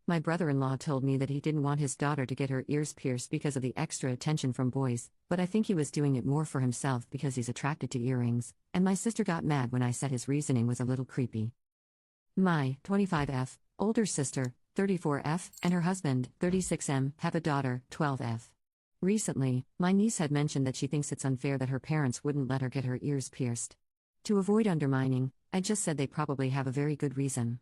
My brother-in-law told me that he didn't want his daughter to get her ears pierced because of the extra attention from boys, but I think he was doing it more for himself because he's attracted to earrings, and my sister got mad when I said his reasoning was a little creepy. My 25F, older sister, 34F, and her husband, 36M, have a daughter, 12F. Recently, my niece had mentioned that she thinks it's unfair that her parents wouldn't let her get her ears pierced. To avoid undermining, I just said they probably have a very good reason.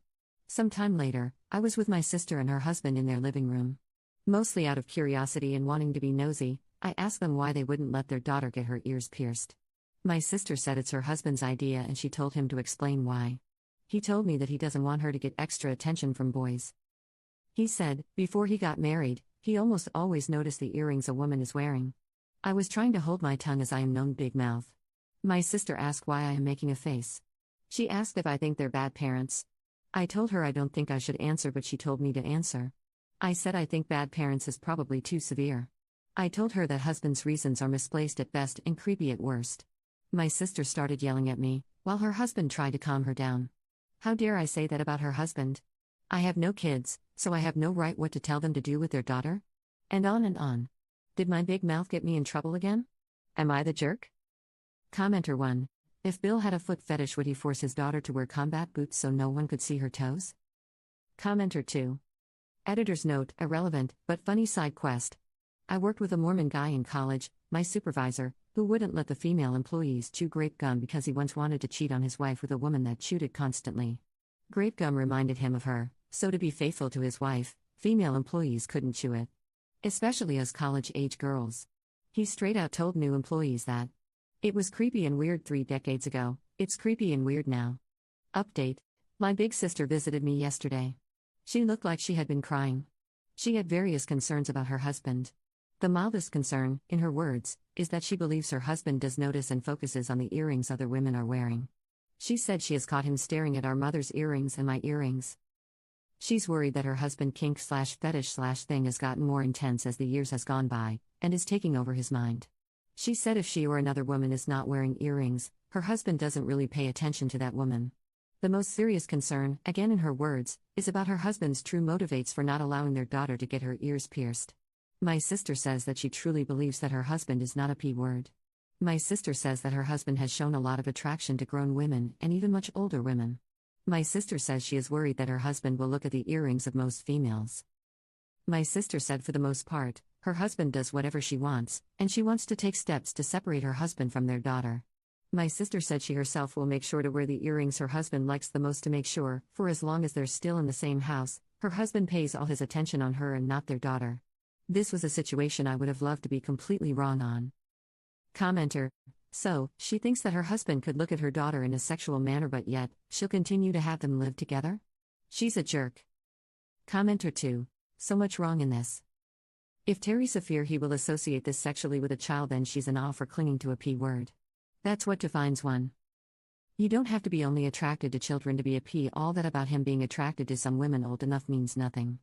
Some time later, I was with my sister and her husband in their living room. Mostly out of curiosity and wanting to be nosy, I asked them why they wouldn't let their daughter get her ears pierced. My sister said it's her husband's idea and she told him to explain why. He told me that he doesn't want her to get extra attention from boys. He said, before he got married, he almost always noticed the earrings a woman is wearing. I was trying to hold my tongue as I am known big mouth. My sister asked why I am making a face. She asked if I think they're bad parents. I told her I don't think I should answer, but she told me to answer. I said I think bad parents is probably too severe. I told her that husband's reasons are misplaced at best and creepy at worst. My sister started yelling at me, while her husband tried to calm her down. How dare I say that about her husband? I have no kids, so I have no right what to tell them to do with their daughter? And on and on. Did my big mouth get me in trouble again? Am I the jerk? Commenter 1. If Bill had a foot fetish, would he force his daughter to wear combat boots so no one could see her toes? Commenter 2. Editor's note, irrelevant, but funny side quest. I worked with a Mormon guy in college, my supervisor, who wouldn't let the female employees chew grape gum because he once wanted to cheat on his wife with a woman that chewed it constantly. Grape gum reminded him of her, so to be faithful to his wife, female employees couldn't chew it. Especially as college-age girls. He straight out told new employees that. It was creepy and weird 3 decades ago, it's creepy and weird now. Update. My big sister visited me yesterday. She looked like she had been crying. She had various concerns about her husband. The mildest concern, in her words, is that she believes her husband does notice and focuses on the earrings other women are wearing. She said she has caught him staring at our mother's earrings and my earrings. She's worried that her husband kink/fetish/thing has gotten more intense as the years has gone by, and is taking over his mind. She said if she or another woman is not wearing earrings, her husband doesn't really pay attention to that woman. The most serious concern, again in her words, is about her husband's true motivates for not allowing their daughter to get her ears pierced. My sister says that she truly believes that her husband is not a P-word. My sister says that her husband has shown a lot of attraction to grown women and even much older women. My sister says she is worried that her husband will look at the earrings of most females. My sister said for the most part, her husband does whatever she wants, and she wants to take steps to separate her husband from their daughter. My sister said she herself will make sure to wear the earrings her husband likes the most to make sure, for as long as they're still in the same house, her husband pays all his attention on her and not their daughter. This was a situation I would have loved to be completely wrong on. Commenter. So, she thinks that her husband could look at her daughter in a sexual manner, but yet, she'll continue to have them live together? She's a jerk. Commenter 2. So much wrong in this. If Teresa fear he will associate this sexually with a child, then she's an off for clinging to a P word. That's what defines one. You don't have to be only attracted to children to be a P. All that about him being attracted to some women old enough means nothing.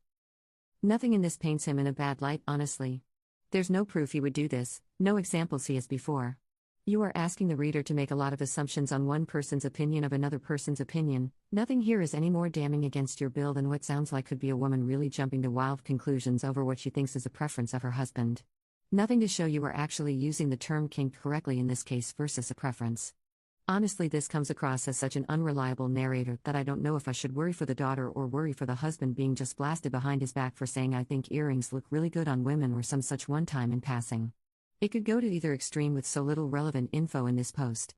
Nothing in this paints him in a bad light, honestly. There's no proof he would do this, no examples he has before. You are asking the reader to make a lot of assumptions on one person's opinion of another person's opinion. Nothing here is any more damning against your bill than what sounds like could be a woman really jumping to wild conclusions over what she thinks is a preference of her husband. Nothing to show you are actually using the term kink correctly in this case versus a preference. Honestly, this comes across as such an unreliable narrator that I don't know if I should worry for the daughter or worry for the husband being just blasted behind his back for saying I think earrings look really good on women or some such one time in passing. It could go to either extreme with so little relevant info in this post.